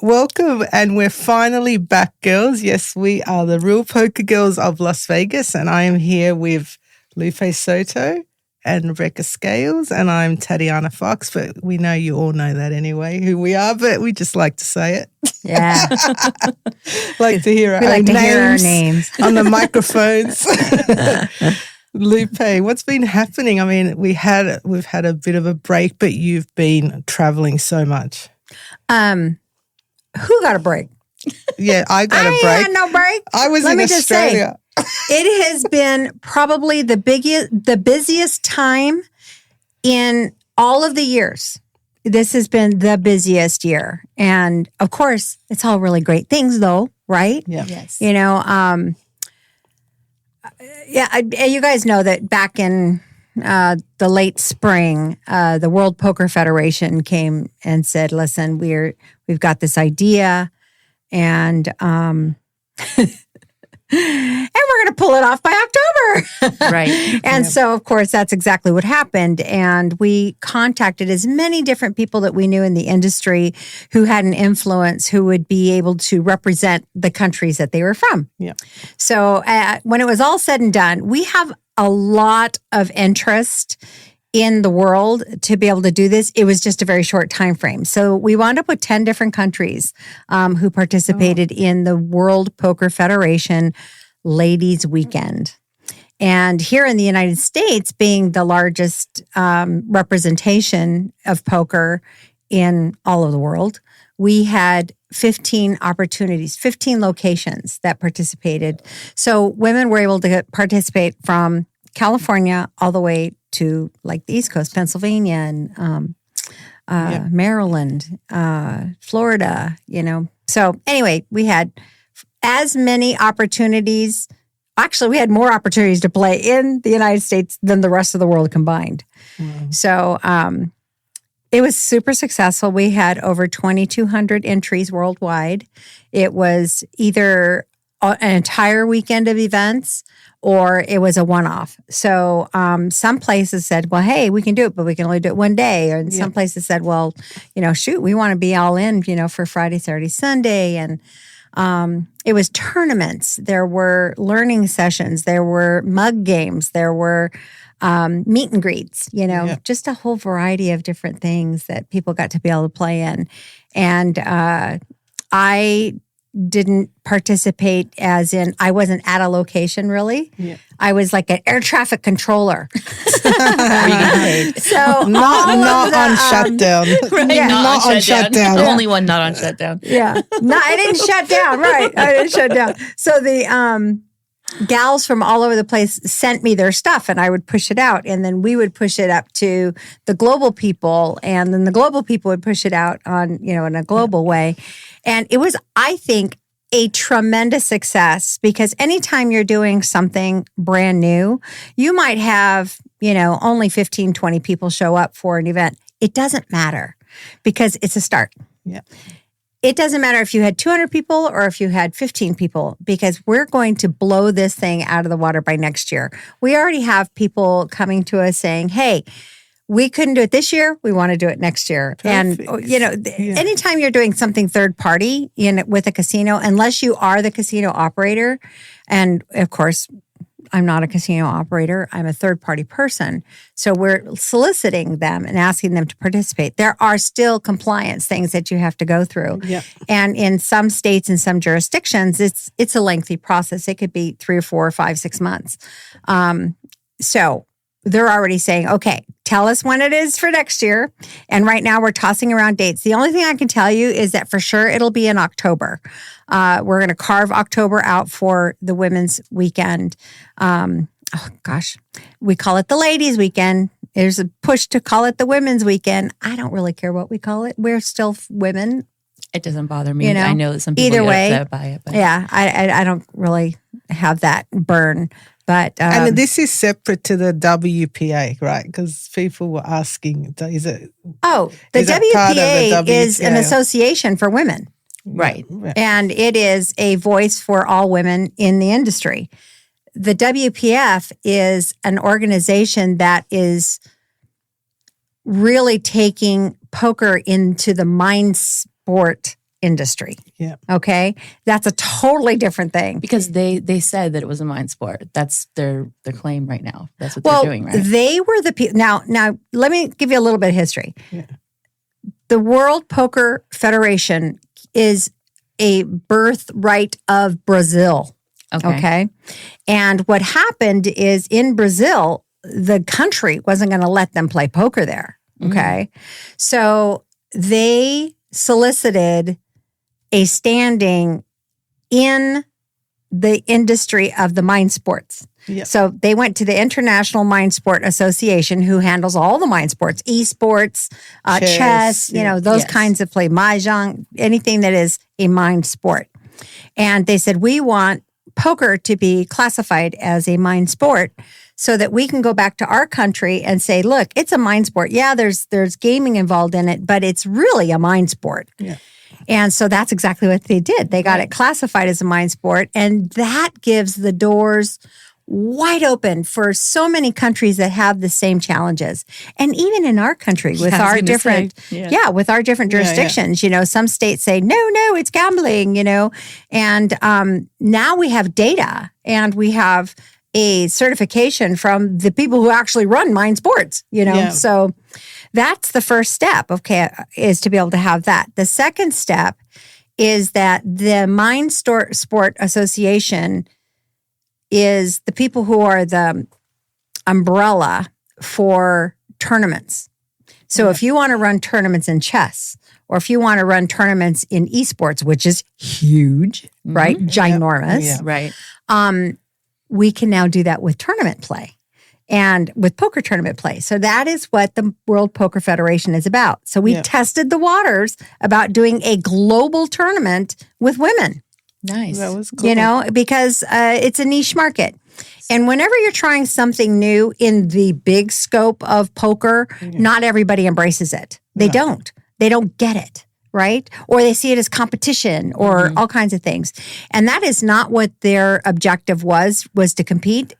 Welcome, and we're finally back, girls. Yes, we are the Real Poker Girls of Las Vegas, and I am here with Lupe Soto and Rebbecca Scales, and I'm Tatiana Fox, but we know you all know that anyway, who we are, but we just like to say it. Yeah. Like to hear hear our names on the microphones. Lupe, what's been happening? I mean, we've had a bit of a break, but you've been traveling so much. Who got a break? Yeah, I got a break. I had no break. I was in Australia. It has been probably the busiest time in all of the years. This has been the busiest year. And of course, it's all really great things though, right? Yeah. Yes. You know, you guys know that back in the late spring, the World Poker Federation came and said, "Listen, we've got this idea, and and we're going to pull it off by October." Right. And so, of course, that's exactly what happened. And we contacted as many different people that we knew in the industry who had an influence, who would be able to represent the countries that they were from. Yeah. So when it was all said and done, we have a lot of interest in the world to be able to do this. It was just a very short time frame. So we wound up with 10 different countries who participated in the World Poker Federation Ladies Weekend. And here in the United States, being the largest representation of poker in all of the world, we had 15 opportunities, 15 locations that participated. So women were able to participate from California all the way to like the East Coast, Pennsylvania and Maryland, Florida, you know. So anyway, we had as many opportunities. Actually, we had more opportunities to play in the United States than the rest of the world combined. Mm. So it was super successful. We had over 2,200 entries worldwide. It was either an entire weekend of events or it was a one-off. So some places said, well, hey, we can do it, but we can only do it one day. And some places said, well, you know, shoot, we want to be all in, you know, for Friday, Saturday, Sunday. And it was tournaments. There were learning sessions. There were mug games. There were meet and greets, you know, just a whole variety of different things that people got to be able to play in. And I didn't participate as in, I wasn't at a location really. Yeah. I was like an air traffic controller. So not on shutdown. Right, yeah, not on shutdown. The only one not on shutdown. Yeah. No, I didn't shut down. Right. I didn't shut down. So the gals from all over the place sent me their stuff and I would push it out. And then we would push it up to the global people. And then the global people would push it out on, you know, in a global way. And it was, I think, a tremendous success because anytime you're doing something brand new, you might have, you know, only 15, 20 people show up for an event. It doesn't matter because it's a start. Yeah. It doesn't matter if you had 200 people or if you had 15 people because we're going to blow this thing out of the water by next year. We already have people coming to us saying, hey, we couldn't do it this year. We want to do it next year. Perfect. And, you know, anytime you're doing something third party with a casino, unless you are the casino operator, and of course, I'm not a casino operator. I'm a third party person. So we're soliciting them and asking them to participate. There are still compliance things that you have to go through. Yep. And in some states and some jurisdictions, it's a lengthy process. It could be 3 or 4 or 5, 6 months. So they're already saying, okay, tell us when it is for next year. And right now we're tossing around dates. The only thing I can tell you is that for sure it'll be in October. We're going to carve October out for the women's weekend. We call it the ladies' weekend. There's a push to call it the women's weekend. I don't really care what we call it. We're still women. It doesn't bother me. You know, I know that some people either way, get upset by it. But. Yeah, I don't really have that burn. But and this is separate to the WPA, right? Because people were asking, is it? Oh, the WPA is an association for women. Right. Yeah. And it is a voice for all women in the industry. The WPF is an organization that is really taking poker into the mind sport industry. Yeah. Okay. That's a totally different thing. Because they said that it was a mind sport. That's their claim right now. That's what they're doing, right? They were the people. Now, let me give you a little bit of history. Yeah. The World Poker Federation is a birthright of Brazil. Okay. And what happened is in Brazil, the country wasn't going to let them play poker there. Okay. So they solicited a standing in the industry of the mind sports. Yep. So they went to the International Mind Sport Association, who handles all the mind sports, esports, chess, those kinds of play, mahjong, anything that is a mind sport. And they said, we want poker to be classified as a mind sport so that we can go back to our country and say, look, it's a mind sport. Yeah, there's gaming involved in it, but it's really a mind sport. Yeah. And so that's exactly what they did. They got it classified as a mind sport, and that gives the doors wide open for so many countries that have the same challenges. And even in our country with our different, with our different jurisdictions, some states say, no, it's gambling, and now we have data and we have a certification from the people who actually run mind sports, so that's the first step, is to be able to have that. The second step is that the Mind Sport Association is the people who are the umbrella for tournaments. So if you want to run tournaments in chess, or if you want to run tournaments in esports, which is huge, right? Ginormous. Right. We can now do that with tournament play and with poker tournament play. So that is what the World Poker Federation is about. So we tested the waters about doing a global tournament with women. Nice. That was cool. Because it's a niche market. And whenever you're trying something new in the big scope of poker, not everybody embraces it. They don't. They don't get it, right? Or they see it as competition or all kinds of things. And that is not what their objective was to compete.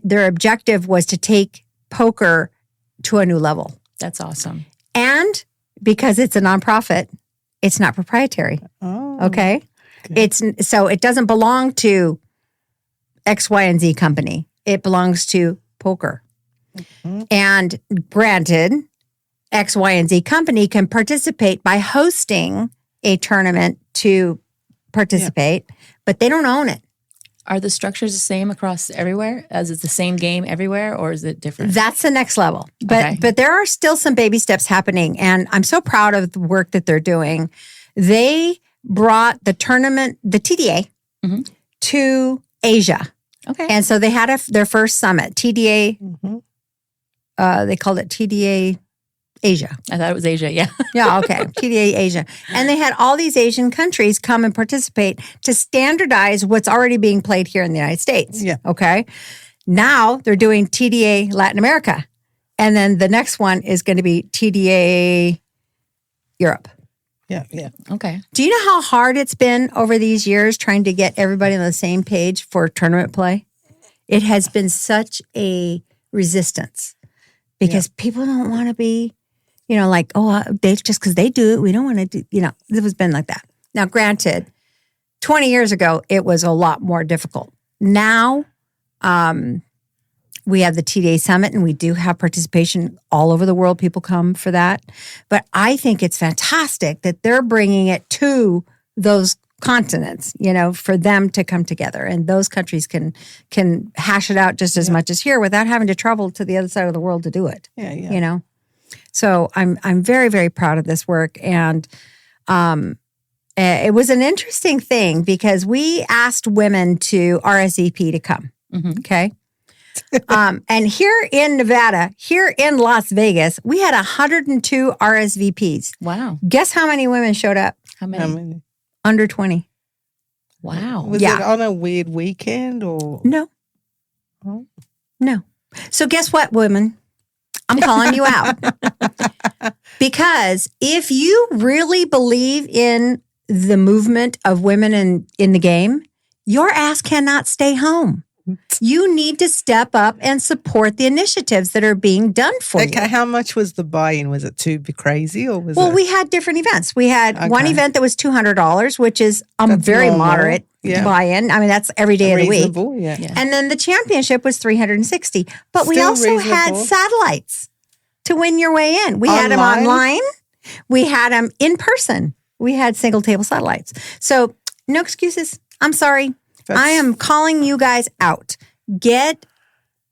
Their objective was to take poker to a new level. That's awesome. And because it's a nonprofit, it's not proprietary. Oh. Okay? So it doesn't belong to X, Y, and Z company. It belongs to poker. And granted, X, Y, and Z company can participate by hosting a tournament to participate, but they don't own it. Are the structures the same across everywhere? As it's the same game everywhere, or is it different? That's the next level. But there are still some baby steps happening, and I'm so proud of the work that they're doing. They brought the tournament, the TDA, to Asia. Okay. And so they had their first summit, TDA, they called it TDA Asia. I thought it was Asia, yeah. Yeah, okay. TDA Asia. And they had all these Asian countries come and participate to standardize what's already being played here in the United States. Yeah. Okay. Now they're doing TDA Latin America. And then the next one is going to be TDA Europe. Yeah. Okay. Do you know how hard it's been over these years trying to get everybody on the same page for tournament play? It has been such a resistance because people don't want to be, they just because they do it, we don't want to do, it has been like that. Now, granted, 20 years ago, it was a lot more difficult. Now, we have the TDA Summit, and we do have participation all over the world. People come for that. But I think it's fantastic that they're bringing it to those continents, for them to come together. And those countries can hash it out just as much as here without having to travel to the other side of the world to do it. Yeah. So I'm very, very proud of this work. And it was an interesting thing because we asked women to RSVP to come. Okay. And here in Nevada, here in Las Vegas, we had 102 RSVPs. Wow. Guess how many women showed up? How many? Under 20. Wow. Was it on a weird weekend or? No. Oh. No. So guess what, women? I'm calling you out. Because if you really believe in the movement of women in the game, your ass cannot stay home. You need to step up and support the initiatives that are being done for you. Okay, how much was the buy-in? Was it too crazy or was Well, it? we had different events. We had one Okay. event that was $200, which is That's very normal. moderate Yeah. buy-in. I mean, that's every day of the week. Reasonable, yeah. Yeah. And then the championship was $360. But we Still also had reasonable. satellites to win your way in. We had them online. We had them in person. We had single table satellites. So no excuses. I'm sorry. I am calling you guys out. Get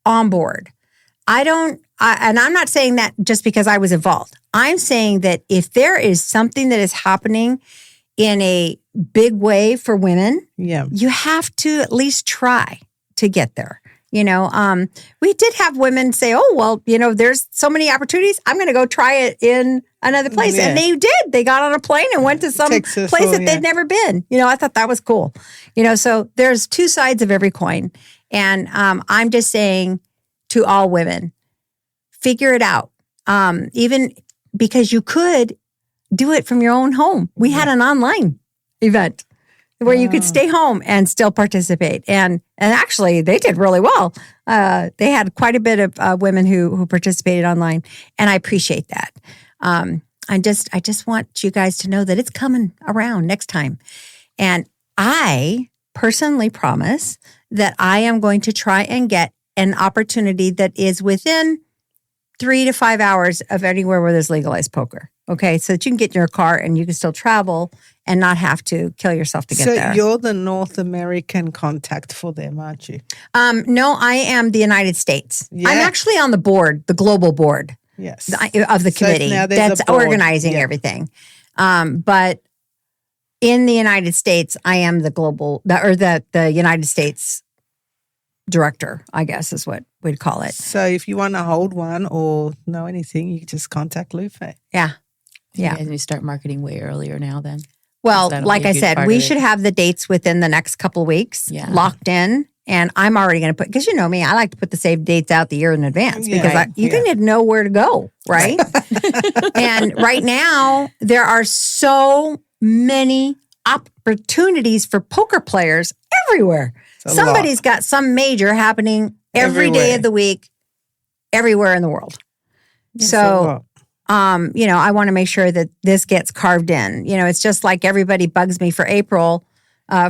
on board. And I'm not saying that just because I was involved. I'm saying that if there is something that is happening in a big way for women, Yeah. you have to at least try to get there. You know, we did have women say, oh, well, you know, there's so many opportunities. I'm going to go try it in another place. Yeah. And they did. They got on a plane and went to some Texas place or- that yeah. they'd never been. You know, I thought that was cool. You know, so there's two sides of every coin. And I'm just saying to all women, figure it out. Even because you could do it from your own home. We had an online event where you could stay home and still participate. And actually, they did really well. They had quite a bit of women who participated online, and I appreciate that. I just want you guys to know that it's coming around next time. And I personally promise that I am going to try and get an opportunity that is within 3 to 5 hours of anywhere where there's legalized poker. Okay, so that you can get in your car and you can still travel and not have to kill yourself to get there. So you're the North American contact for them, aren't you? No, I am the United States. Yeah. I'm actually on the board, the global board Yes. of the So committee now there's that's a board. organizing Yeah. everything. But in the United States, I am the United States director, I guess is what we'd call it. So if you want to hold one or know anything, you can just contact Lupe. Yeah. Yeah. And we start marketing way earlier now then. Well, That'll like be a I huge said, part we of it. should have the dates within the next couple of weeks locked in. And I'm already going to put, because you know me, I like to put the save dates out the year in advance Yeah, because right. you Yeah. need to know where to go, right? And right now, there are so many opportunities for poker players everywhere. It's a Somebody's lot. got some major happening every day Everywhere. of the week, everywhere in the world. It's a So, lot. you know, I want to make sure that this gets carved in. You know, it's just like everybody bugs me for April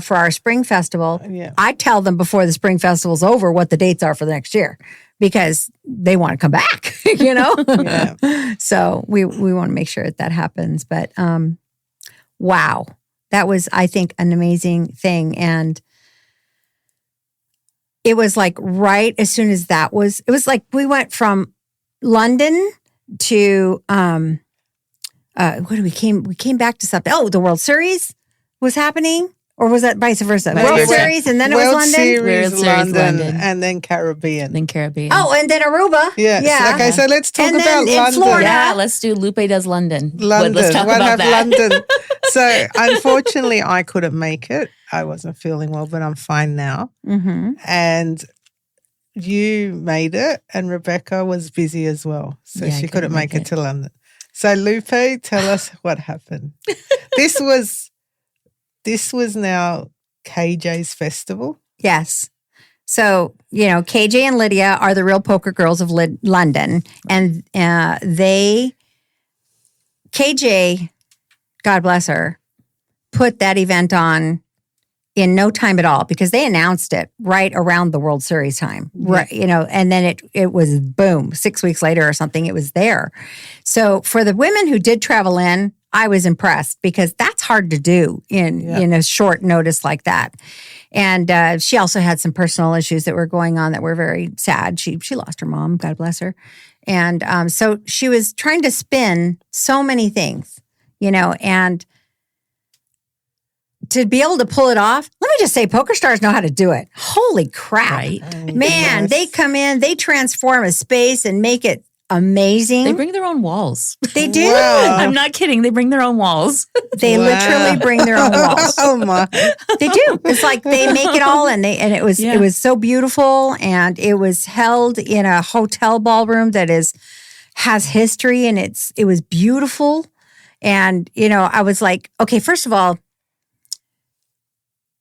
for our spring festival. Yeah. I tell them before the spring festival's over what the dates are for the next year because they want to come back, you know? Yeah. So we want to make sure that happens. But wow, that was, I think, an amazing thing. And it was like right as soon as it was like we went from London to we came back to something. Oh, the World Series was happening, or was that vice versa? No, World it was- Series and then it was World London. Series, World Series, London, London. and then Caribbean. Then Caribbean. Oh, and then Aruba. Yes. Yeah. Okay, so let's talk And then about in London. Florida- Yeah, let's do Lupe does London. London. Let's talk We'll about have that. London. So unfortunately, I couldn't make it. I wasn't feeling well, but I'm fine now. Mm-hmm. And you made it, and Rebbecca was busy as well, so Yeah, I she couldn't couldn't make make it to London. So Lupe, tell us what happened. This was now KJ's festival. Yes. So, you know, KJ and Lydia are the real poker girls of London. And KJ, God bless her, put that event on in no time at all because they announced it right around the World Series time. Right, you know, and then it was boom, 6 weeks later or something, it was there. So for the women who did travel in, I was impressed because that's hard to do in a short notice like that. And she also had some personal issues that were going on that were very sad. She lost her mom, God bless her. And so she was trying to spin so many things, you know, and to be able to pull it off, let me just say, poker stars know how to do it. Holy crap. Right. Man, they come in, they transform a space and make it amazing. They bring their own walls. They do. Wow. I'm not kidding. They bring their own walls. They Wow. literally bring their own walls. Oh my! They do. It's like they make it all, and it was so beautiful, and it was held in a hotel ballroom that has history, and it was beautiful. And you know, I was like, okay, first of all,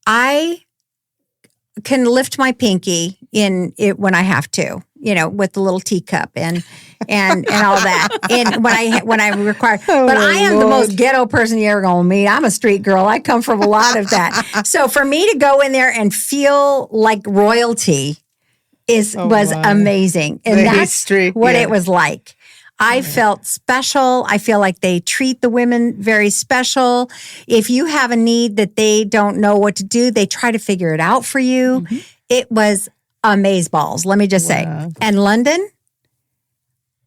I can lift my pinky in it when I have to, with the little teacup and all that. And when I require, but I am the most ghetto person you ever gonna meet. I'm a street girl. I come from a lot of that. So for me to go in there and feel like royalty was amazing, and that's what it was like. I felt special. I feel like they treat the women very special. If you have a need that they don't know what to do, they try to figure it out for you. Mm-hmm. It was amazeballs, let me just say. And London,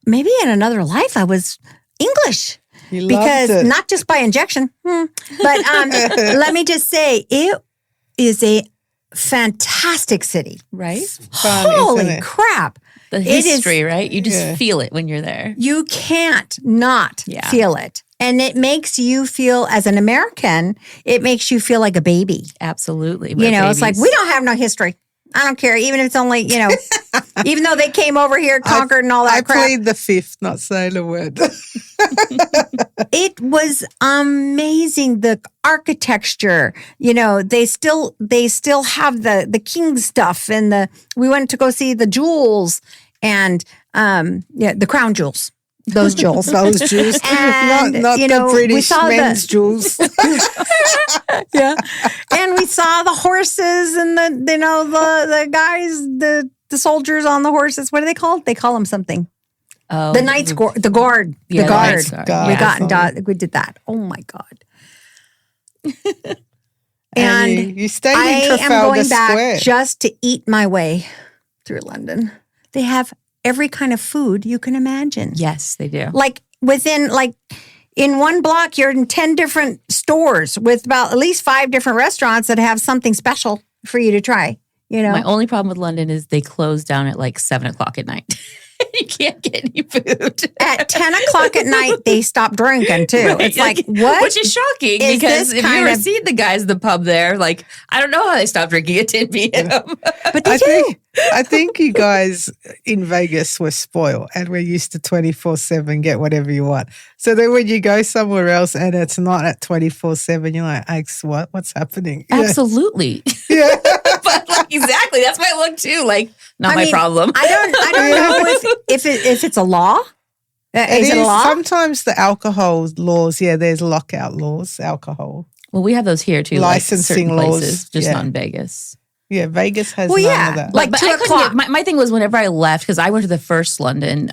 maybe in another life, I was English. Because not just by injection, but let me just say, it is a fantastic city. Right? Holy crap. The history, right? You just feel it when you're there. You can't not feel it. And it makes you feel, as an American, it makes you feel like a baby. Absolutely. It's like, we don't have no history. I don't care. Even if it's only, even though they came over here, conquered and all that crap. I plead the fifth, not saying a word. It was amazing. The architecture, they still have the king stuff, and we went to go see the jewels and the crown jewels. Those jewels. Those jewels. And, not the British men's jewels. Yeah. And we saw the horses and the guys, the soldiers on the horses. What are they called? They call them something. Oh, the Knights Guard. The guard. Yeah, the guard. We did that. Oh my God. And you stayed in Trafalgar I am going Square. back just to eat my way through London. They have every kind of food you can imagine. Yes, they do. In one block, you're in 10 different stores with about at least 5 different restaurants that have something special for you to try. My only problem with London is they close down at 7:00 at night. You can't get any food. At 10 o'clock at night, they stop drinking too. Right. It's like, what? Which is shocking because if you ever see the guys at the pub there, I don't know how they stop drinking at 10 p.m. But they do. I think you guys in Vegas were spoiled and we're used to 24/7, get whatever you want. So then when you go somewhere else and it's not at 24/7, you're like, what's happening? Absolutely. Yeah. But exactly. That's my look too. Not my problem. I don't know if it's a law. Is it a law? Sometimes the alcohol laws, there's lockout laws, alcohol. Well, we have those here too. Licensing laws. Places, just not in Vegas. Yeah, Vegas has none of that. But 2 o'clock. My thing was whenever I left, because I went to the first London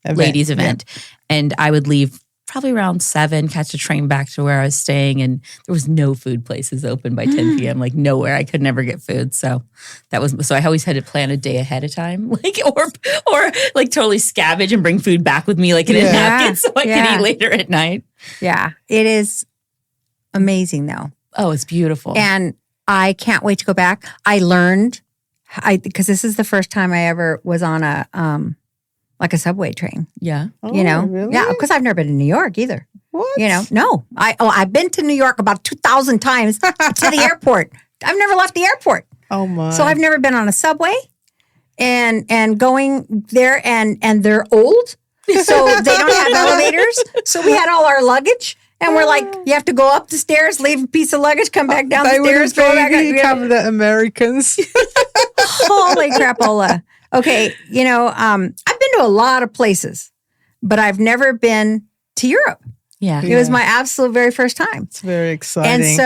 ladies event, and I would leave probably around 7, catch a train back to where I was staying, and there was no food places open by 10 p.m. Nowhere. I could never get food. So so I always had to plan a day ahead of time, or totally scavenge and bring food back with me in a napkin so I could eat later at night. Yeah, it is amazing though. Oh, it's beautiful. And I can't wait to go back. I learned, because this is the first time I ever was on a subway train. Yeah. Really? Yeah, because I've never been to New York either. What? No. I've been to New York about 2,000 times to the airport. I've never left the airport. Oh my. So I've never been on a subway and going there and they're old. So they don't have elevators. So we had all our luggage. And we're like, you have to go up the stairs, leave a piece of luggage, come back down the stairs, go back. Here come the Americans. Holy crapola. Okay, I've been to a lot of places, but I've never been to Europe. Yeah. It was my absolute very first time. It's very exciting.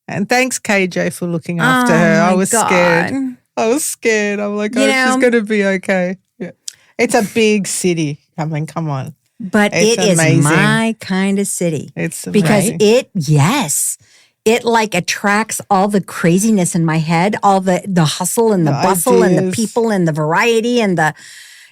And thanks, KJ, for looking after her. I was scared. I'm like, she's going to be okay. Yeah. It's a big city. I mean, come on. But it is my kind of city. It's amazing. Because it attracts all the craziness in my head, all the hustle and the bustle and the people and the variety and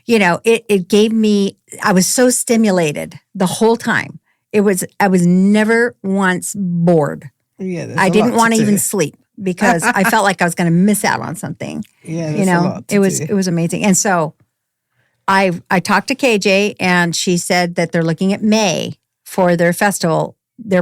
it gave me, I was so stimulated the whole time. I was never once bored. Yeah, I didn't want to even sleep because I felt like I was going to miss out on something. Yeah, it was amazing. And so I talked to KJ and she said that they're looking at May for their festival.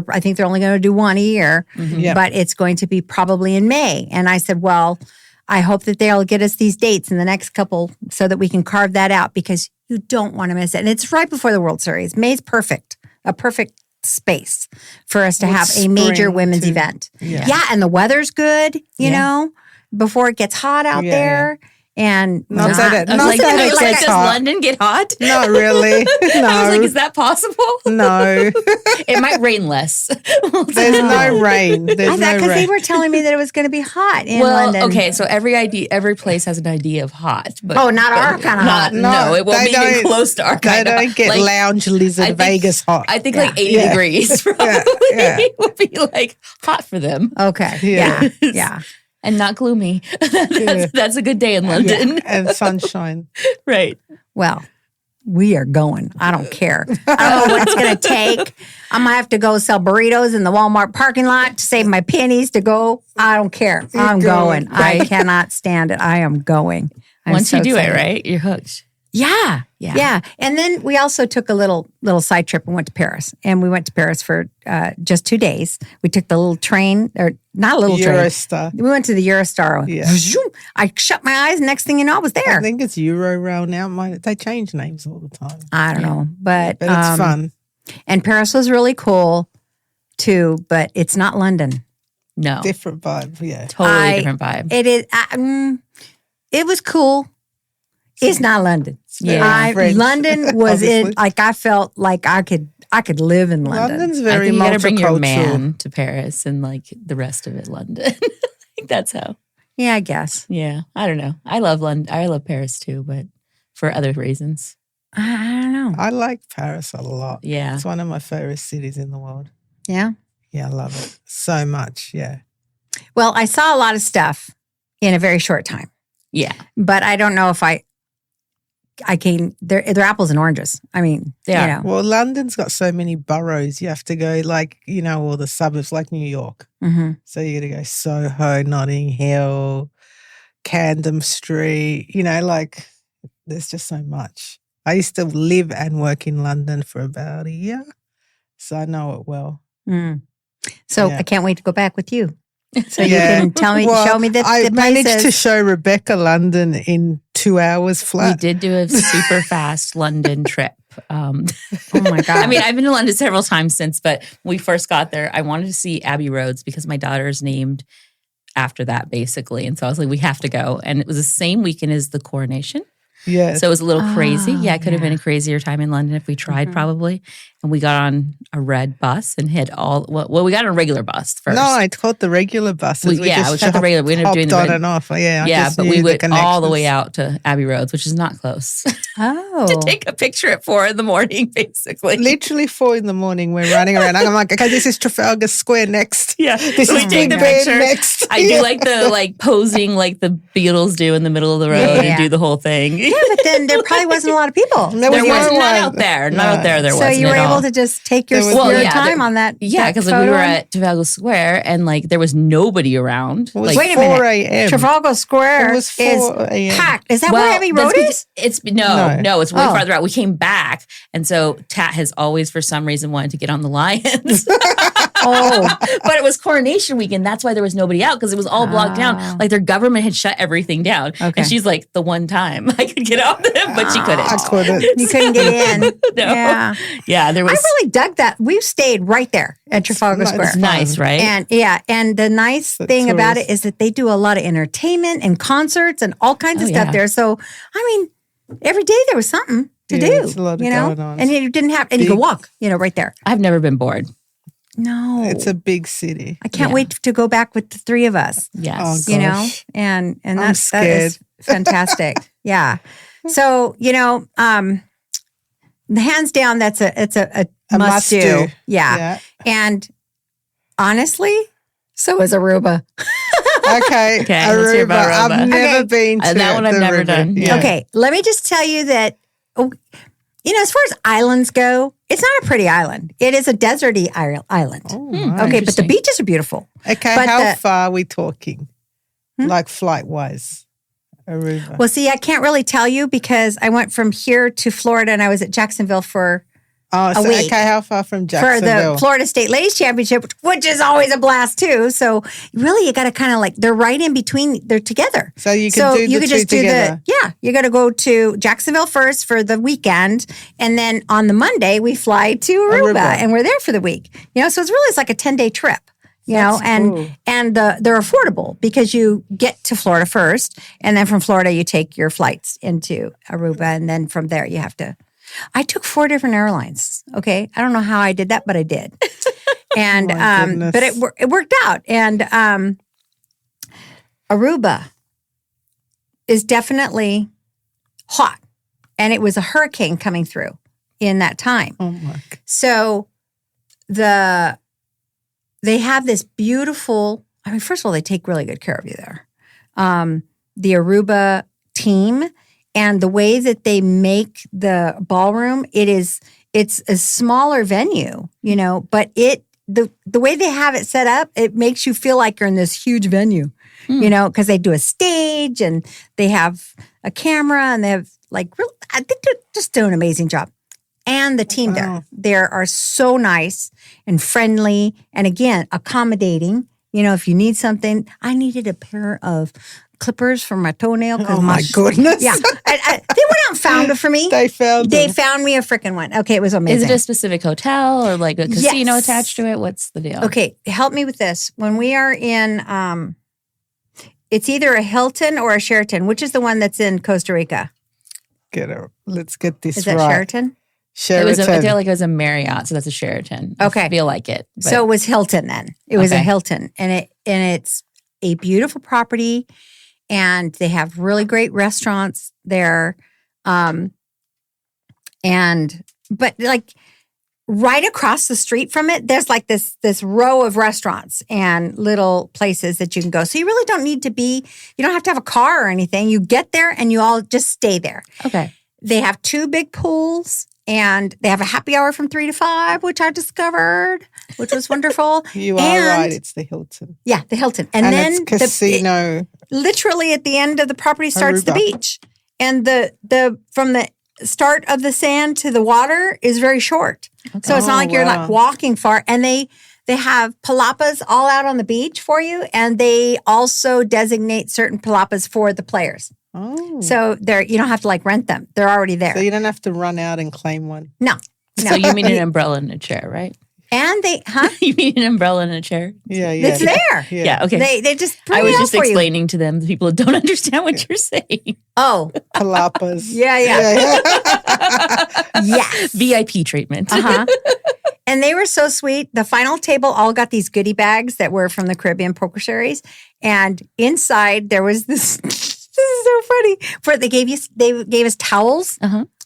I think they're only going to do one a year, but it's going to be probably in May. And I said, well, I hope that they'll get us these dates in the next couple so that we can carve that out because you don't want to miss it. And it's right before the World Series. May's perfect, a perfect space for us to have a major women's event. Yeah, and the weather's good, you know. before it gets hot out there. And not that does it's hot. London get hot? Not really. No. I was like, is that possible? No. It might rain less. There's no rain. There's no because rain. they were telling me that it was going to be hot in London. Okay, so every place has an idea of hot. But, not our kind of hot. No, it won't be even close to our kind of hot. They don't get lounge lizard Vegas hot. I think 80 degrees probably would be like hot for them. Okay. Yeah. And not gloomy. That's a good day in London. And sunshine. Right. Well, we are going. I don't care. I don't know what it's going to take. I'm going to have to go sell burritos in the Walmart parking lot to save my pennies to go. I don't care. I'm going. Right? I cannot stand it. I am going. Once you do it, right? You're hooked. Yeah. And then we also took a little side trip and went to Paris. And we went to Paris for just 2 days. We took the little train, or not a little Eurostar. train. We went to the Eurostar. Yeah. I shut my eyes, and next thing you know, I was there. I think it's Eurorail now. They change names all the time. I don't know. But it's fun. And Paris was really cool, too, but it's not London. No. Different vibe, yeah. Totally different vibe. It is. It was cool. It's not London. Yeah, London was I felt like I could live in London. London's very multicultural. You got to bring your man to Paris and like the rest of it, London. I think that's how. Yeah, I guess. Yeah, I don't know. I love London. I love Paris too, but for other reasons. I don't know. I like Paris a lot. Yeah, it's one of my favorite cities in the world. Yeah, I love it so much. Yeah. Well, I saw a lot of stuff in a very short time. Yeah, but I don't know if I can. They're apples and oranges. I mean, they are. Well, London's got so many boroughs. You have to go all the suburbs like New York. Mm-hmm. So you got to go Soho, Notting Hill, Camden Street. There's just so much. I used to live and work in London for about a year, so I know it well. Mm. So I can't wait to go back with you. So you can show me the I managed places. to show Rebbecca London in 2 hours flat. We did do a super fast London trip. Oh my God. I mean, I've been to London several times since, but when we first got there, I wanted to see Abbey Roads because my daughter's named after that, basically. And so I was like, we have to go. And it was the same weekend as the coronation. Yeah. So it was a little crazy. Yeah, it could have been a crazier time in London if we tried, probably. And we got on a red bus and hit we got on a regular bus first. No, I caught the regular buses. We got the regular. We ended up doing the on and off. Yeah, but we went all the way out to Abbey Roads, which is not close. Oh. To take a picture at 4 a.m, basically. Literally 4 a.m, we're running around. I'm like, okay, this is Trafalgar Square next. Yeah. This is Big Ben next. I do like the posing like the Beatles do in the middle of the road and do the whole thing. Yeah, but then there probably wasn't a lot of people. There was not out there. Not out there. There wasn't. So you were able to just take your time on that. Yeah, because we were at Trafalgar Square and there was nobody around. Wait a minute. 4 a.m. Trafalgar Square is packed. Is that where Abbey Road is? It's no, it's way farther out. We came back, and so Tat has always, for some reason, wanted to get on the Lions. But it was coronation weekend. That's why there was nobody out because it was all blocked down. Like their government had shut everything down. Okay. And she's like, the one time I could get on them, but she couldn't. I couldn't. You couldn't get in. No. Yeah, there was. I really dug that. We stayed right there at Trafalgar Square. It's nice, right? And the nice thing about it is that they do a lot of entertainment and concerts and all kinds of stuff there. So, I mean, every day there was something to do. It's a lot of going on. And you didn't have, and you could walk, right there. I've never been bored. No. It's a big city. I can't wait to go back with the three of us. Yes. And that is fantastic. Yeah. So, hands down, it's a must do. Yeah. And honestly, so is Aruba. Okay. Let's hear about Aruba. I've never been to that one. I've never done. Yeah. Okay. Let me just tell you that, as far as islands go, it's not a pretty island. It is a deserty island. Okay, but the beaches are beautiful. Okay, but how far are we talking? Like flight-wise, Aruba? Well, see, I can't really tell you because I went from here to Florida and I was at Jacksonville for a week. Okay, how far from Jacksonville? For the Florida State Ladies Championship, which is always a blast too. So really, you got to kind of they're right in between. They're together. So you can do the two together. You got to go to Jacksonville first for the weekend, and then on the Monday we fly to Aruba. And we're there for the week. So it's really like a 10-day trip. That's cool. And they're affordable because you get to Florida first, and then from Florida you take your flights into Aruba, and then from there you have to. I took 4 different airlines. Okay, I don't know how I did that, but I did, and but it worked out. And Aruba is definitely hot, and it was a hurricane coming through in that time. Oh my! So they have this beautiful. I mean, first of all, they take really good care of you there. The Aruba team and the way that they make the ballroom, it's a smaller venue, but the way they have it set up, it makes you feel like you're in this huge venue, because they do a stage and they have a camera and they have I think they're just doing an amazing job. And the team there are so nice and friendly and again, accommodating. If you need something, I needed a pair of clippers for my toenail. Oh my goodness. Yeah. They went out and found it for me. They found me a freaking one. Okay, it was amazing. Is it a specific hotel or like a casino attached to it? What's the deal? Okay, help me with this. When we are in, it's either a Hilton or a Sheraton. Which is the one that's in Costa Rica? Let's get this right. Is that Sheraton? Sheraton. I feel like it was a Marriott, so that's a Sheraton. Okay. I feel like it. So it was Hilton then. It was a Hilton. And it's a beautiful property and they have really great restaurants there. But right across the street from it, there's like this row of restaurants and little places that you can go. So you really don't need you don't have to have a car or anything. You get there and you all just stay there. Okay. They have 2 big pools. And they have a happy hour from 3 to 5, which I discovered, which was wonderful. You are right. It's the Hilton. Yeah, the Hilton. And then it's casino. Literally at the end of the property starts the beach. And the from the start of the sand to the water is very short. Okay. So it's not like you're like walking far. And they have palapas all out on the beach for you. And they also designate certain palapas for the players. Oh. So you don't have to rent them. They're already there. So you don't have to run out and claim one. No. So you mean an umbrella and a chair, right? And you mean an umbrella and a chair? Yeah. It's there. Yeah, okay. They just I was just explaining to them, the people that don't understand what you're saying. Oh. Palapas. Yeah. Yes. VIP treatment. Uh-huh. And they were so sweet. The final table all got these goodie bags that were from the Caribbean Poker Series. And inside there was this... This is so funny. They gave us towels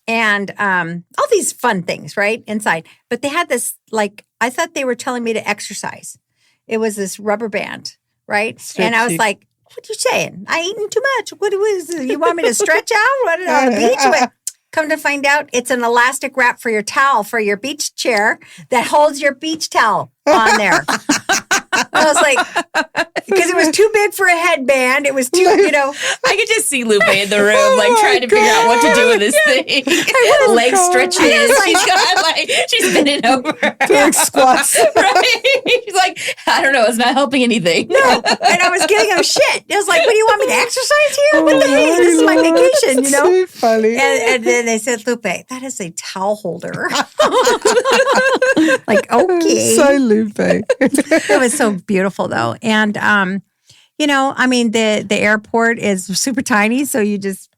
and all these fun things, right? Inside. But they had this, I thought they were telling me to exercise. It was this rubber band, right? And I was like, what are you saying? I eating too much. What was it? You want me to stretch out on the beach? Come to find out, it's an elastic wrap for your towel, for your beach chair that holds your beach towel on there. I was like, because it was too big for a headband. It was too, I could just see Lupe in the room, trying to figure out what to do with this thing. Leg stretches. She's bending over. Doing squats. Right? She's like, I don't know. It's not helping anything. No. And I was giving him shit. It was like, what do you want me to exercise here? What the heck? This is my vacation, So funny. And then they said, Lupe, that is a towel holder. Okay. So Lupe. It was so beautiful though. And, the airport is super tiny. So you just,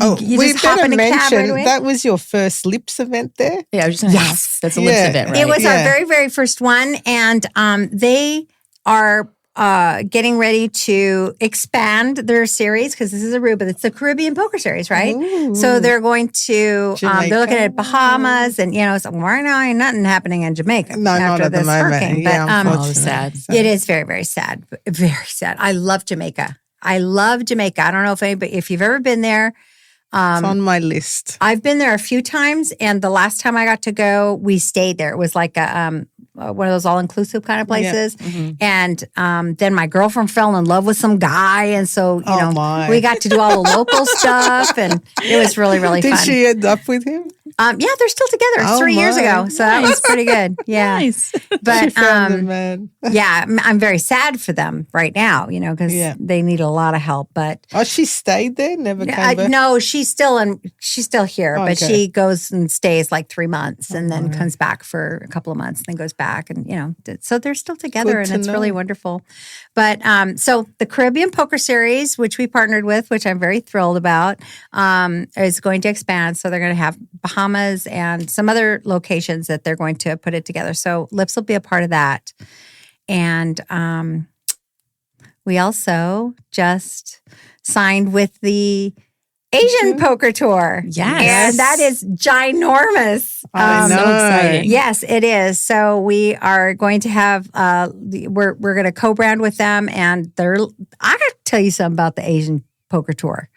you just hop in a cab right away. That was your first Lips event there? Yeah, I was just going to ask. That's a Lips event, right? It was our very, very first one. And they are getting ready to expand their series because this is Aruba. It's the Caribbean Poker Series, right? Ooh. So they're going to, they're looking at Bahamas and, so right now ain't nothing happening in Jamaica after this hurricane. Yeah, but sad. It is very, very sad. Very sad. I love Jamaica. I don't know if you've ever been there. It's on my list. I've been there a few times, and the last time I got to go, we stayed there. It was like one of those all-inclusive kind of places. Yeah. Mm-hmm. And then my girlfriend fell in love with some guy, and so we got to do all the local stuff, and it was really, really fun. Did she end up with him? Yeah, they're still together. It's 3 years ago, so that was pretty good. Yeah, Nice. but man. yeah, I'm very sad for them right now, because they need a lot of help. But she stayed there, never came back. no, she's still here, but Okay. she goes and stays like 3 months, and then comes back for a couple of months, and then goes back, and so they're still together, and it's really wonderful. But so the Caribbean Poker Series, which we partnered with, which I'm very thrilled about, is going to expand. So they're going to have Bahamas and some other locations that they're going to put it together. So Lips will be a part of that. And we also just signed with the Asian Poker Tour. Yes. And that is ginormous. I know. So exciting. Yes, it is. So we are going to have, we're going to co-brand with them. And I got to tell you something about the Asian Poker Tour.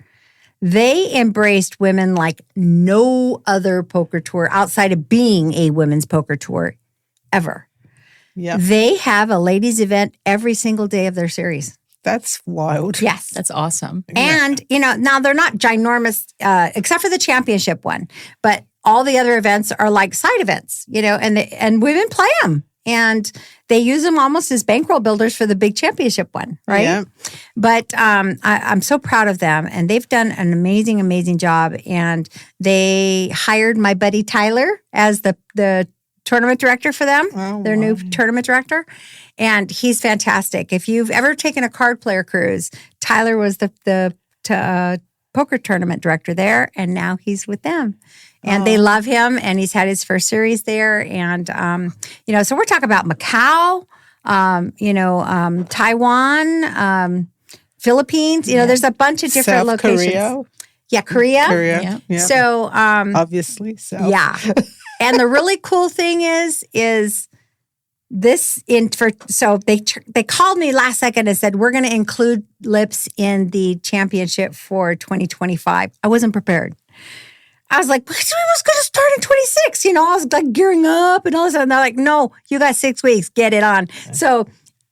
They embraced women like no other poker tour outside of being a women's poker tour ever. Yeah. They have a ladies' event every single day of their series. That's wild. Yes. That's awesome. And, now they're not ginormous, except for the championship one, but all the other events are like side events, and women play them. And they use them almost as bankroll builders for the big championship one, right? Yeah. But I'm so proud of them. And they've done an amazing, amazing job. And they hired my buddy Tyler as the tournament director for them, their new tournament director. And he's fantastic. If you've ever taken a card player cruise, Tyler was the poker tournament director there. And now he's with them. And they love him, and he's had his first series there. And, so we're talking about Macau, Taiwan, Philippines. There's a bunch of different South locations. Korea. Yeah, Korea. Korea. Yeah. So, Obviously. South. yeah. And the really cool thing is this so they called me last second and said, we're going to include Lips in the championship for 2025. I wasn't prepared. I was like, we was going to start in 26. I was like gearing up and all this. And they're like, no, you got 6 weeks. Get it on. So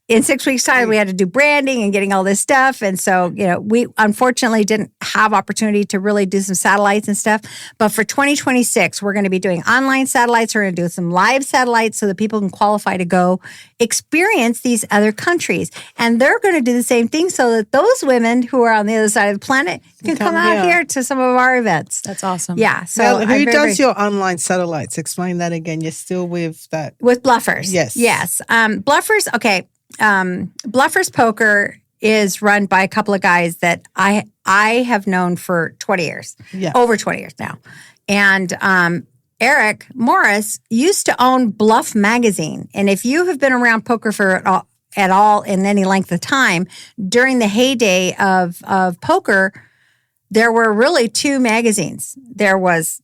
in 6 weeks' time, we had to do branding and getting all this stuff. And so, we unfortunately didn't have opportunity to really do some satellites and stuff. But for 2026, we're going to be doing online satellites. We're going to do some live satellites so that people can qualify to go experience these other countries. And they're going to do the same thing so that those women who are on the other side of the planet can come out here to some of our events. That's awesome. Yeah. So Now, who does your online satellites? Explain that again. You're still with that? With Bluffers. Yes. Yes. Bluffers, okay. Bluffers Poker is run by a couple of guys that I have known for 20 years, over 20 years now. And Eric Morris used to own Bluff Magazine. And if you have been around poker at all in any length of time, during the heyday of poker, there were really 2 magazines. There was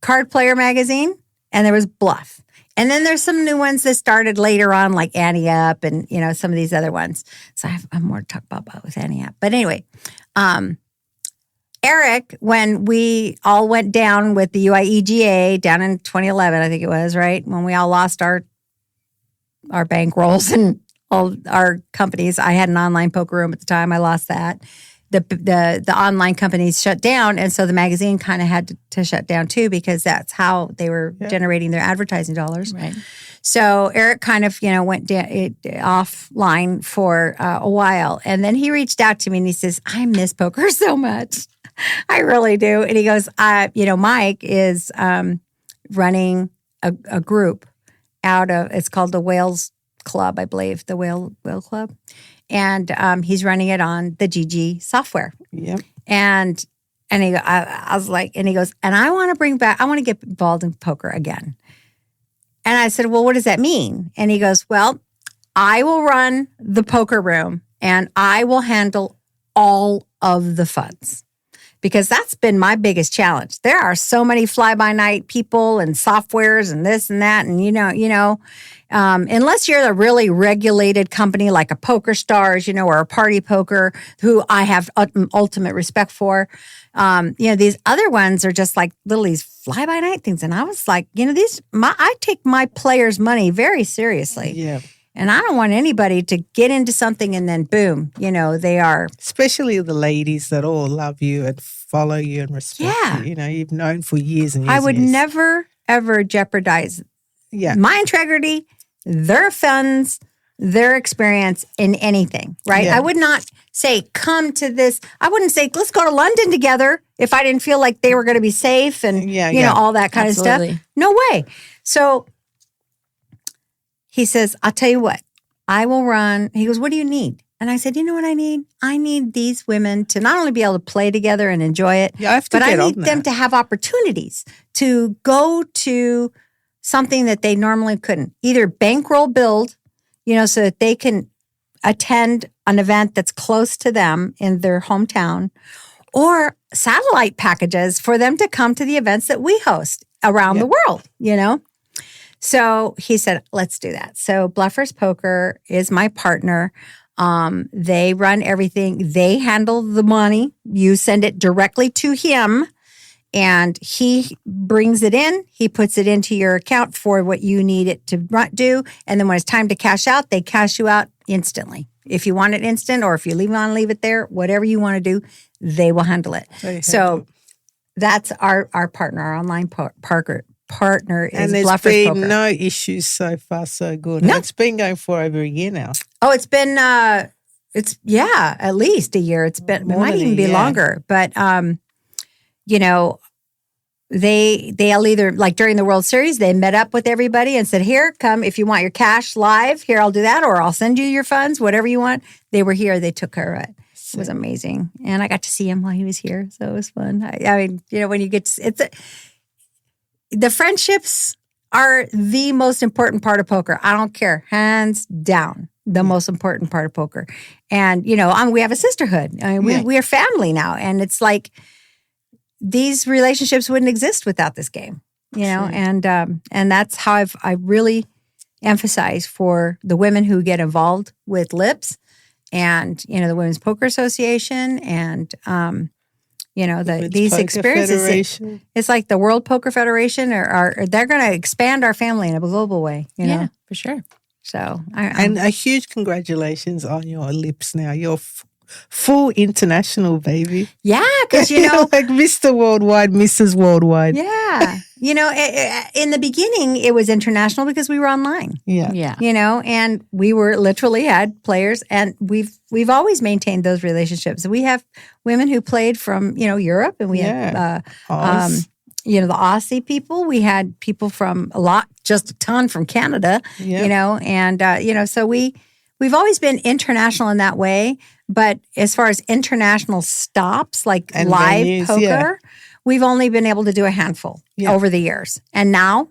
Card Player Magazine and there was Bluff. And then there's some new ones that started later on, like Ante Up and, some of these other ones. So I have more to talk about with Ante Up. But anyway, Eric, when we all went down with the UIEGA down in 2011, I think it was, right? When we all lost our bankrolls and all our companies. I had an online poker room at the time. I lost that. The online companies shut down, and so the magazine kind of had to shut down too, because that's how they were generating their advertising dollars. Right. So Eric kind of went offline for a while, and then he reached out to me and he says, "I miss poker so much, I really do." And he goes, "Mike is running a group out of it's called the Whales Club, I believe, the Whale Club." And he's running it on the GG software. Yep. And I was like, and he goes, and I want to get involved in poker again. And I said, well, what does that mean? And he goes, well, I will run the poker room and I will handle all of the funds. Because that's been my biggest challenge. There are so many fly-by-night people and softwares and this and that. And, unless you're a really regulated company like a Poker Stars, or a Party Poker, who I have ultimate respect for, these other ones are just like little these fly-by-night things. And I was like, I take my players' money very seriously. Yeah. And I don't want anybody to get into something and then boom, they are. Especially the ladies that all love you and follow you and respect you. You've known for years and years. I would and years. never, ever jeopardize my integrity, their funds, their experience in anything, right? Yeah. I would not say, come to this. I wouldn't say, let's go to London together if I didn't feel like they were going to be safe and, all that kind of stuff. No way. So he says, I'll tell you what, I will run. He goes, what do you need? And I said, you know what I need? I need these women to not only be able to play together and enjoy it, but I need them to have opportunities to go to something that they normally couldn't. Either bankroll build, so that they can attend an event that's close to them in their hometown, or satellite packages for them to come to the events that we host around the world, So he said, let's do that. So Bluffers Poker is my partner. They run everything. They handle the money. You send it directly to him and he brings it in. He puts it into your account for what you need it to do. And then when it's time to cash out, they cash you out instantly. If you want it instant or if you leave it there, whatever you want to do, they will handle it. So that's our partner, our online partner is and there's Bluffers been Poker. no issues so far, so good. No. It's been going for over a year now. Oh, it's been at least a year. It might even be longer. But they'll either, like during the World Series, they met up with everybody and said, here, come if you want your cash live, here I'll do that, or I'll send you your funds, whatever you want. They were here, they took care of it. It was amazing. And I got to see him while he was here. So it was fun. I mean, when you get the friendships are the most important part of poker. I don't care. Hands down, the most important part of poker. And, we have a sisterhood. I mean, we are family now. And it's like these relationships wouldn't exist without this game, and that's how I really emphasize for the women who get involved with LIPS and, the Women's Poker Association and, these experiences. Federation. It's like the World Poker Federation, or they're going to expand our family in a global way. Yeah, for sure. So, and a huge congratulations on your LIPS now. You're full international, baby. Yeah, because like Mr. Worldwide, Mrs. Worldwide. Yeah, in the beginning it was international because we were online. Yeah. And we were literally had players, and we've always maintained those relationships. We have women who played from Europe, and we had the Aussie people. We had people from just a ton from Canada. And so we've always been international in that way. But as far as international stops, like and live venues, poker, we've only been able to do a handful over the years. And now,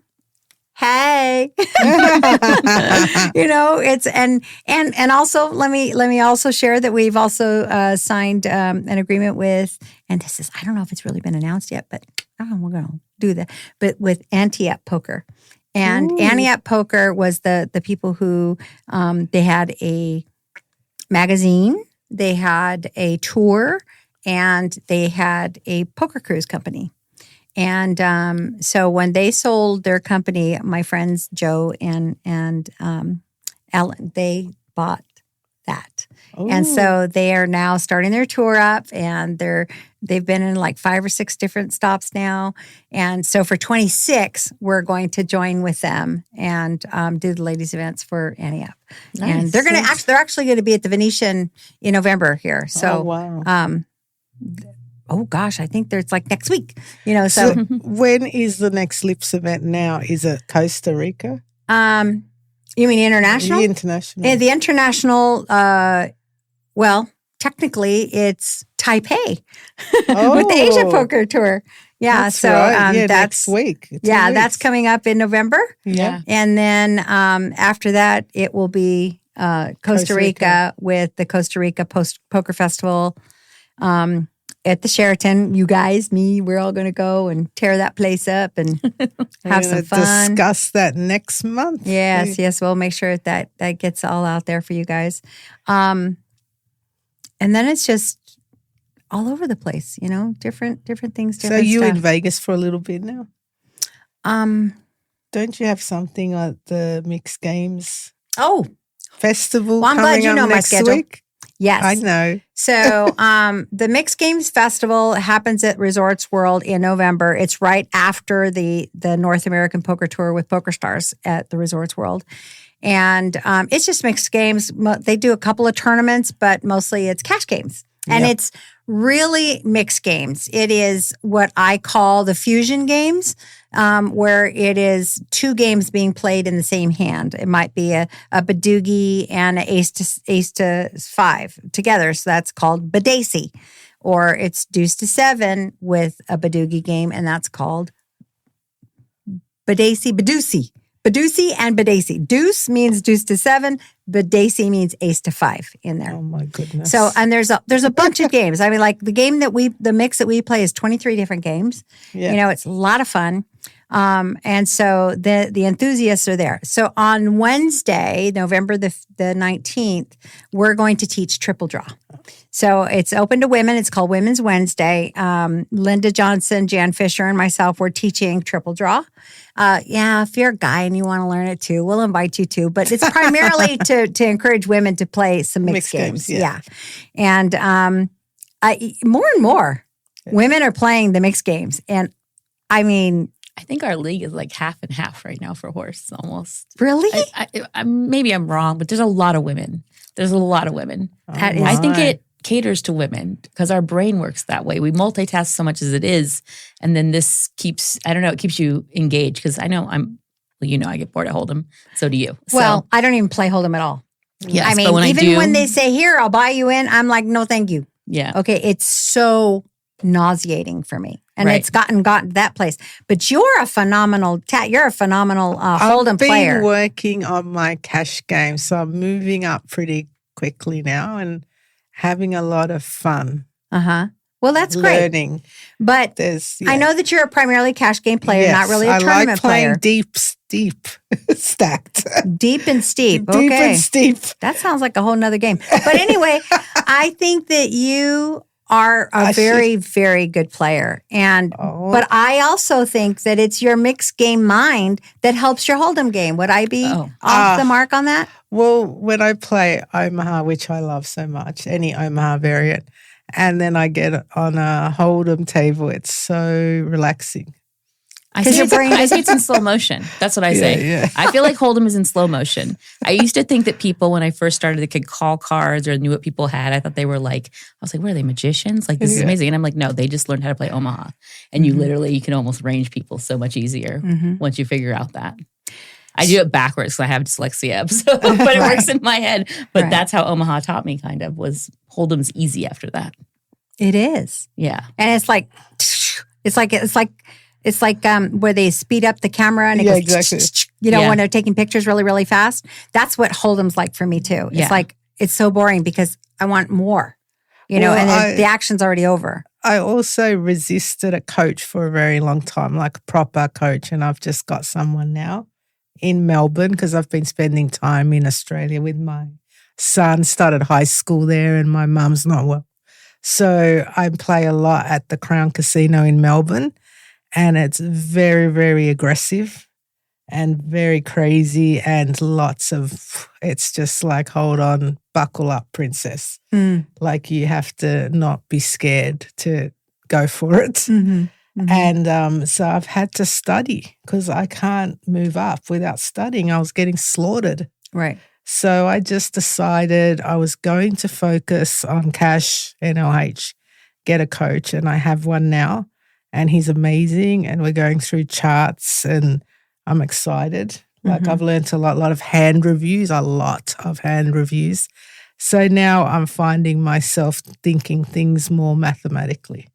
hey, it's and also let me also share that we've also signed an agreement with, and this is, I don't know if it's really been announced yet, but we're going to do that. But with Ante-Up Poker. And Ante-Up Poker was the people who they had a magazine. They had a tour, and they had a poker cruise company. And so when they sold their company, my friends Joe and Ellen, they bought that. Oh. And so they are now starting their tour up, and they've been in like 5 or 6 different stops now. And so for 26, we're going to join with them and do the ladies' events for Ante-Up. Nice. And they're actually going to be at the Venetian in November here. So, oh gosh, I think it's like next week. So when is the next LIPS event now? Is it Costa Rica? You mean international? The international. The international, well, technically it's Taipei with the Asia Poker Tour. Yeah, that's right. Next week. That's coming up in November. Yeah. And then after that, it will be Costa Rica with the Costa Rica Poker Festival at the Sheraton. You guys, me, we're all going to go and tear that place up and have some fun. Discuss that next month. Yes. We'll make sure that gets all out there for you guys. And then it's just all over the place, different things. So you in Vegas for a little bit now? Don't you have something at the mixed games? Oh, festival Well, I'm glad coming you up know my next schedule. week. Yes. I know. So the Mixed Games Festival happens at Resorts World in November. It's right after the North American Poker Tour with Poker Stars at the Resorts World. And it's just mixed games. They do a couple of tournaments, but mostly it's cash games. And it's really mixed games. It is what I call the fusion games, where it is two games being played in the same hand. It might be a Badoogie and an ace to five together. So that's called Badacy. Or it's deuce to seven with a Badoogie game, and that's called Badacy. Badoosie and Badacy. Deuce means deuce to seven. Badacy means ace to five in there. Oh my goodness. So, and there's a bunch of games. I mean, like the mix that we play is 23 different games. Yeah. You know, it's a lot of fun. And so the enthusiasts are there. So on Wednesday, November the 19th, we're going to teach triple draw. So it's open to women. It's called Women's Wednesday. Linda Johnson, Jan Fisher, and myself, we're teaching triple draw. If you're a guy and you want to learn it too, we'll invite you to. But it's primarily to encourage women to play some mixed games. Yeah. And more and more women are playing the mixed games. And I mean, I think our league is like half and half right now for horse, almost. Really? Maybe I'm wrong, but there's a lot of women. There's a lot of women. I think it caters to women because our brain works that way. We multitask so much as it is. And then this keeps, it keeps you engaged because I know I get bored at Hold'em. So do you. Well, I don't even play Hold'em at all. Yes, I mean, even when they say, here, I'll buy you in, I'm like, no, thank you. Yeah. Okay. It's so nauseating for me. And it's gotten to that place. But you're a phenomenal Hold'em player. I've been working on my cash game, so I'm moving up pretty quickly now and having a lot of fun. Well, that's learning. Great. But I know that you're a primarily cash game player, not really a tournament player. I like playing deep, stacked. Deep and steep. Okay. Deep and steep. That sounds like a whole nother game. But anyway, I think that you are a very, very good player. But I also think that it's your mixed game mind that helps your Hold'em game. Would I be off the mark on that? Well, when I play Omaha, which I love so much, any Omaha variant, and then I get on a Hold'em table, it's so relaxing. I say it's in slow motion. That's what I say. Yeah. I feel like Hold'em is in slow motion. I used to think that people, when I first started, they could call cards or knew what people had. I thought they were like, what are they, magicians? Like, this is amazing. And I'm like, no, they just learned how to play Omaha. And you can almost range people so much easier once you figure out that. I do it backwards because I have dyslexia, but it works in my head. But that's how Omaha taught me kind of was Hold'em's easy after that. It is. Yeah. And it's like where they speed up the camera and it goes, exactly. When they're taking pictures really, really fast. That's what Hold'em's like for me too. It's like, it's so boring because I want more, and the action's already over. I also resisted a coach for a very long time, like a proper coach. And I've just got someone now in Melbourne because I've been spending time in Australia with my son, started high school there and my mum's not well. So I play a lot at the Crown Casino in Melbourne. And it's very, very aggressive and very crazy and it's just like, hold on, buckle up, princess. Like you have to not be scared to go for it. And so I've had to study because I can't move up without studying. I was getting slaughtered. Right. So I just decided I was going to focus on cash, NLH, get a coach, and I have one now. And he's amazing, and we're going through charts, and I'm excited. Like I've learned a lot of hand reviews, So now I'm finding myself thinking things more mathematically.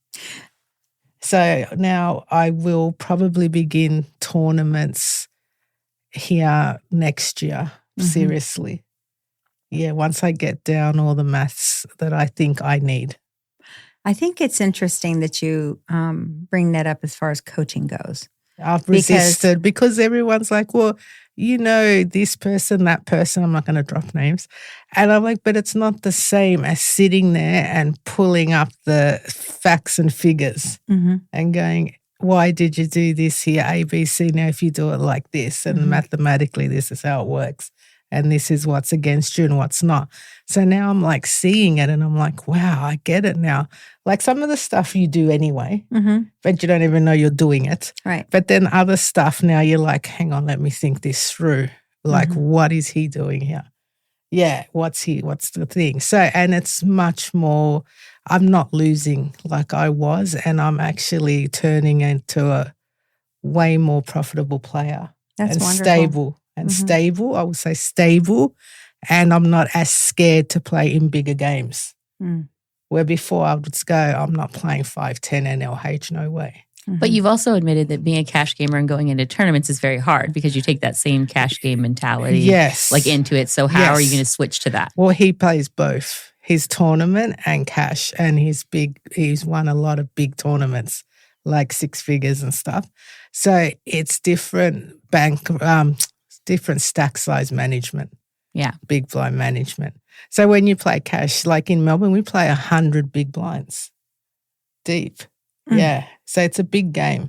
So now I will probably begin tournaments here next year, seriously. Yeah, once I get down all the maths that I think I need. I think it's interesting that you bring that up as far as coaching goes. I've resisted because everyone's like, well, this person, that person, I'm not going to drop names. And I'm like, but it's not the same as sitting there and pulling up the facts and figures and going, why did you do this here, A, B, C? Now, if you do it like this and mathematically this is how it works. and this is what's against you and what's not. So now I'm like seeing it and I'm like, wow, I get it now. Like some of the stuff you do anyway, but you don't even know you're doing it. Right. But then other stuff now you're like, hang on, let me think this through. Like, what is he doing here? Yeah, what's the thing? So, and it's much more, I'm not losing like I was, and I'm actually turning into a way more profitable player. That's and wonderful. Stable. And stable, I would say stable, and I'm not as scared to play in bigger games. Where before I would go, I'm not playing 5-10 NLH, no way. But you've also admitted that being a cash gamer and going into tournaments is very hard because you take that same cash game mentality like into it. So how are you going to switch to that? Well, he plays both. His tournament and cash, and he's won a lot of big tournaments, like 6 figures and stuff. So it's different different stack size management. Yeah. Big blind management. So when you play cash, like in Melbourne, we play 100 big blinds deep. Yeah. So it's a big game.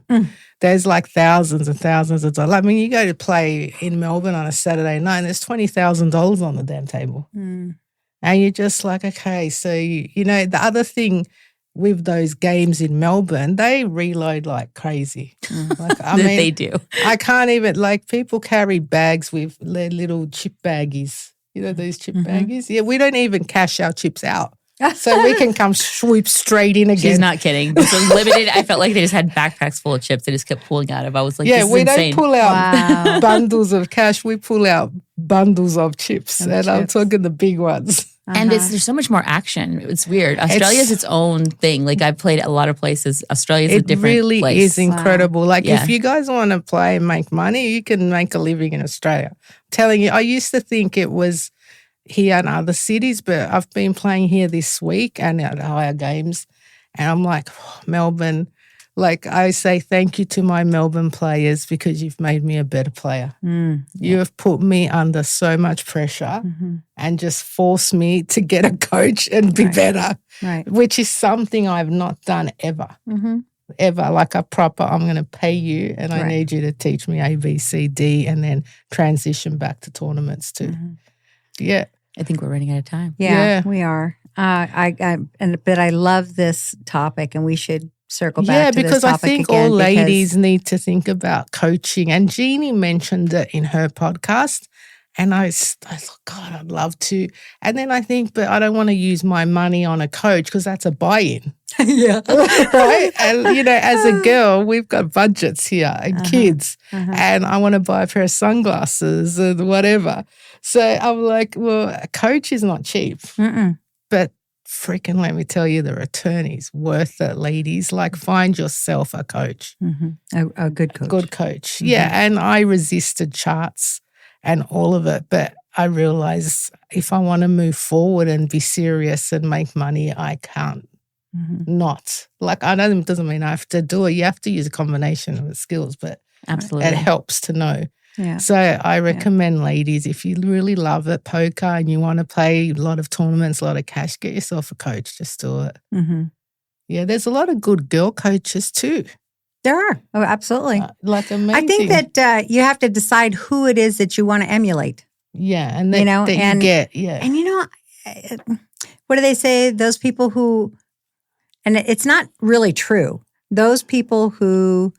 There's like thousands and thousands of dollars. I mean, you go to play in Melbourne on a Saturday night and there's $20,000 on the damn table. And you're just like, okay, so, you know, the other thing with those games in Melbourne, they reload like crazy. Like, I mean, they do. I can't even, like, people carry bags with their little chip baggies. You know, those chip baggies? Yeah, we don't even cash our chips out. So we can come swoop straight in again. She's not kidding. This was limited. I felt like they just had backpacks full of chips they just kept pulling out of. I was like, this is insane. Don't pull out bundles of cash. We pull out bundles of chips. I'm talking the big ones. And there's so much more action. It's weird. Australia's its own thing. Like I've played at a lot of places. Australia's a different place. It really is incredible. Like if you guys want to play and make money, you can make a living in Australia. I'm telling you, I used to think it was here in other cities, but I've been playing here this week and at higher games, and I'm like, Melbourne, like I say thank you to my Melbourne players because you've made me a better player. You have put me under so much pressure and just forced me to get a coach and be better, which is something I've not done ever. Ever, like I'm going to pay you and I need you to teach me A, B, C, D, and then transition back to tournaments too. Yeah. I think we're running out of time. Yeah. We are. But I love this topic, and we should circle back to this topic again. Yeah, because I think all ladies need to think about coaching. And Jeannie mentioned it in her podcast, and I thought, God, I'd love to. And then I think, but I don't want to use my money on a coach because that's a buy-in. Right? And, you know, as a girl, we've got budgets here and kids, and I want to buy a pair of sunglasses and whatever. So I'm like, well, a coach is not cheap, but freaking let me tell you, the return is worth it, ladies. Like find yourself a coach. A good coach. Good coach. Yeah, and I resisted charts and all of it, but I realized if I want to move forward and be serious and make money, I can't not. Like I know it doesn't mean I have to do it. You have to use a combination of skills, but it helps to know. Yeah. So I recommend ladies, if you really love it, poker, and you want to play a lot of tournaments, a lot of cash, get yourself a coach. Just do it. Yeah, there's a lot of good girl coaches too. There are. Oh, absolutely. Like amazing. I think that you have to decide who it is that you want to emulate. Yeah, and that you get. Yeah. And you know, what do they say? Those people who, and it's not really true. Those people who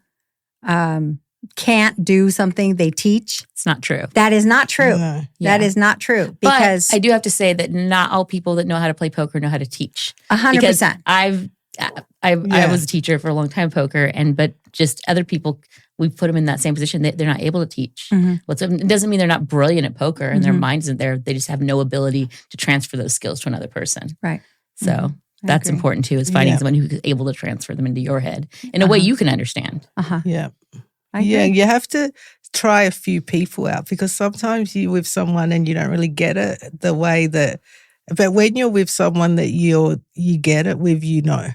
can't do something they teach. It's not true. That is not true. That is not true. Because but I do have to say that not all people that know how to play poker know how to teach. 100%. I was a teacher for a long time poker, but just other people, we put them in that same position. They're not able to teach. It doesn't mean they're not brilliant at poker and their mind isn't there. They just have no ability to transfer those skills to another person. Right. So that's important too, is finding someone who's able to transfer them into your head in a way you can understand. Yeah. Yeah, you have to try a few people out because sometimes you're with someone and you don't really get it the way that, but when you're with someone that you get it with, you know.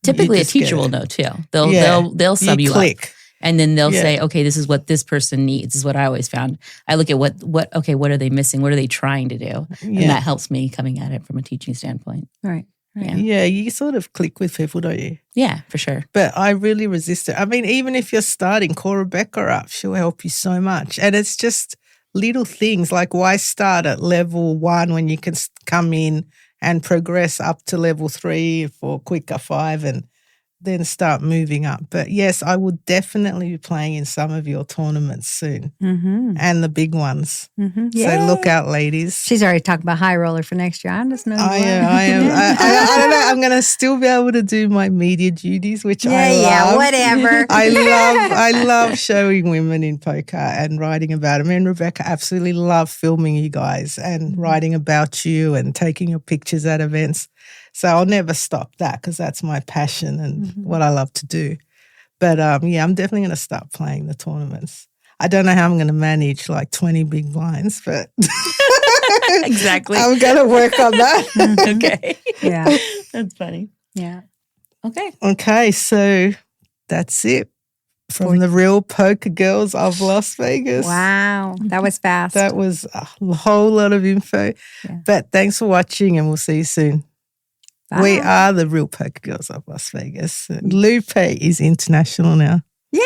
Typically a teacher will know too. They'll sub you up. And then they'll say, okay, this is what this person needs, is what I always found. I look at what are they missing? What are they trying to do? And that helps me coming at it from a teaching standpoint. Right. Yeah, you sort of click with people, don't you? Yeah, for sure. But I really resist it. I mean, even if you're starting, call Rebbecca up. She'll help you so much. And it's just little things. Like, why start at level 1 when you can come in and progress up to level 3 for quicker 5 and then start moving up. But yes, I will definitely be playing in some of your tournaments soon and the big ones. So look out, ladies. She's already talking about high roller for next year. I just know. I am. I don't know. I'm going to still be able to do my media duties, which I love. Yeah, whatever. I love showing women in poker and writing about them. And Rebbecca absolutely love filming you guys and writing about you and taking your pictures at events. So I'll never stop that because that's my passion and what I love to do. But yeah, I'm definitely going to start playing the tournaments. I don't know how I'm going to manage like 20 big blinds, but exactly. I'm going to work on that. Okay. Yeah. That's funny. Yeah. Okay. Okay, so that's it from the Real Poker Girls of Las Vegas. Wow. That was fast. That was a whole lot of info. Yeah. But thanks for watching and we'll see you soon. Bye. We are the Real Poker Girls of Las Vegas. Lupe is international now. Yay!